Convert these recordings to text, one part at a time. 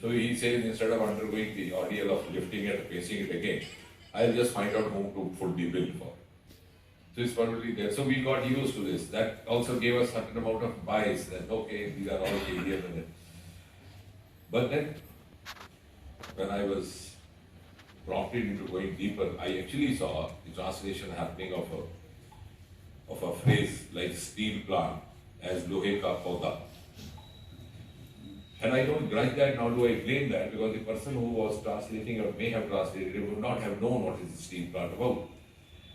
So he says instead of undergoing the ordeal of lifting it, facing it again, I'll just find out whom to put the bill for. So it's probably there. So we got used to this. That also gave us a certain amount of bias that okay, these are all areas in it. But then when I was prompted into going deeper, I actually saw the translation happening of a phrase like steel plant as lohe ka pauda. And I don't grudge that, nor do I blame that, because the person who was translating or may have translated it would not have known what is the steel plant about.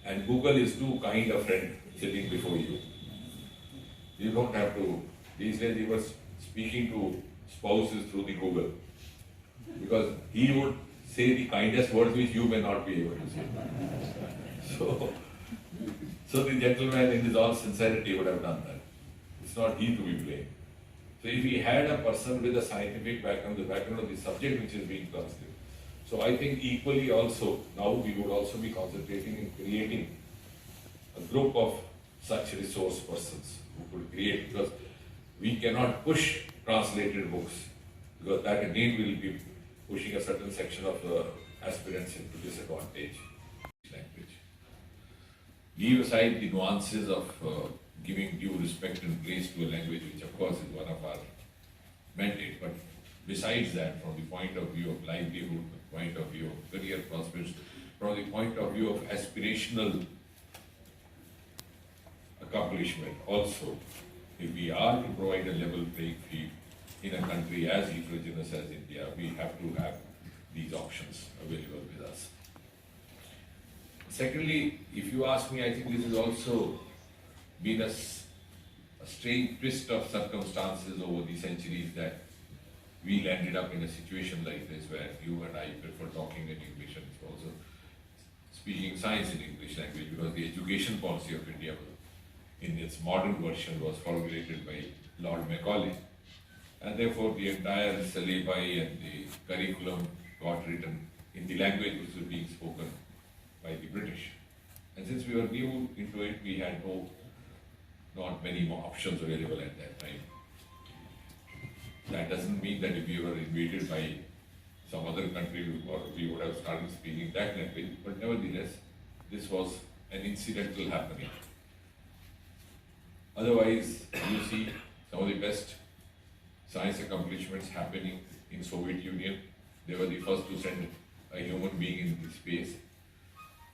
And Google is too kind a friend sitting before you. You don't have to, these days he was speaking to spouses through the Google, because he would say the kindest words which you may not be able to say. So the gentleman in his all sincerity would have done that. It's not he to be blamed. So if we had a person with a scientific background, the background of the subject which is being translated, so I think equally also, now we would also be concentrating in creating a group of such resource persons who could create, because we cannot push translated books, because that again will be pushing a certain section of aspirants into disadvantage. Language. Leave aside the nuances of giving due respect and place to a language, which of course is one of our mandate, but besides that, from the point of view of livelihood, the point of view of career prospects, from the point of view of aspirational accomplishment also, if we are to provide a level playing field in a country as heterogeneous as India, we have to have these options available with us. Secondly, if you ask me, I think this has also been a strange twist of circumstances over the centuries that we landed up in a situation like this, where you and I prefer talking in English and also speaking science in English language, because the education policy of India in its modern version was formulated by Lord Macaulay, and therefore the entire syllabi and the curriculum got written in the language which was being spoken by the British. And since we were new into it, we had not many more options available at that time. That doesn't mean that if we were invaded by some other country, or we would have started speaking that language, but nevertheless, this was an incidental happening. Otherwise, you see some of the best science accomplishments happening in Soviet Union. They were the first to send a human being into space,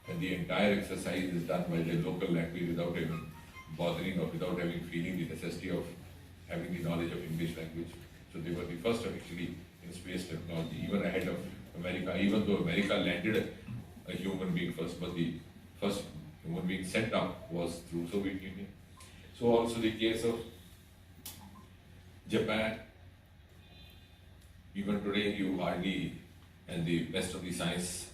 and the entire exercise is done by their local language without even bothering or without having feeling the necessity of having the knowledge of English language. So they were the first actually in space technology, even ahead of America, even though America landed a human being first, but the first human being sent up was through Soviet Union. So also the case of Japan, even today you hardly, and the best of the science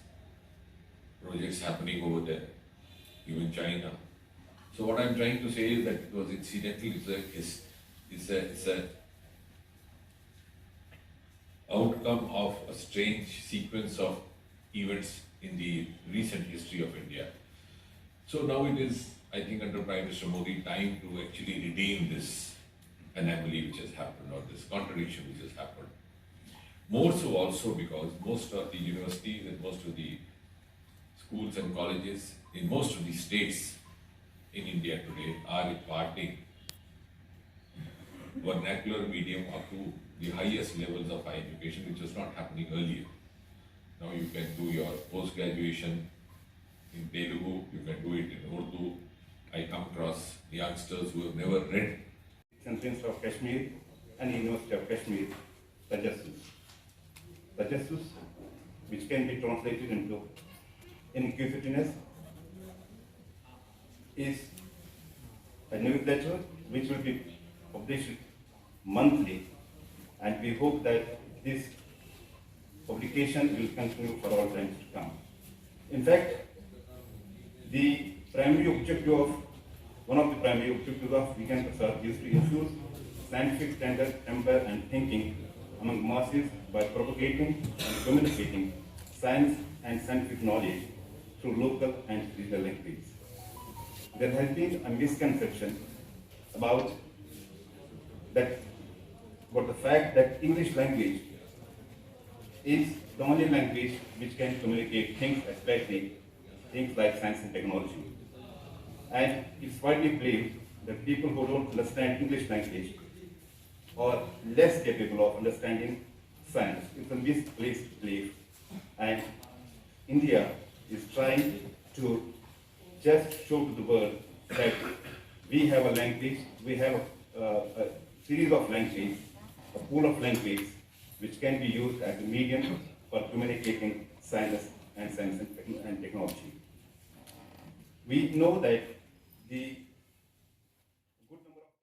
projects happening over there, even China. So what I'm trying to say is that it was incidental, it's a outcome of a strange sequence of events in the recent history of India. So now it is, I think, under Prime Minister Modi, time to actually redeem this anomaly which has happened, or this contradiction which has happened. More so also because most of the universities and most of the schools and colleges in most of the states in India today are imparting vernacular medium up to the highest levels of higher education, which was not happening earlier. Now you can do your post-graduation in Telugu, you can do it in Urdu. I come across youngsters who have never read. Sentence of Kashmir and University of Kashmir, Tajassus. Tajassus, which can be translated into inquisitiveness, is a newsletter which will be published monthly, and we hope that this publication will continue for all times to come. In fact, the primary objective of one of the primary objectives of Jitendra sir is to infuse scientific standard, temper and thinking among masses by propagating and communicating science and scientific knowledge through local and regional languages. There has been a misconception about the fact that English language is the only language which can communicate things, especially things like science and technology. And it's widely believed that people who don't understand English language are less capable of understanding science. It's a misplaced belief. And India is trying to just show to the world that we have a language, we have a series of languages, a pool of language which can be used as a medium for communicating science and technology. We know that the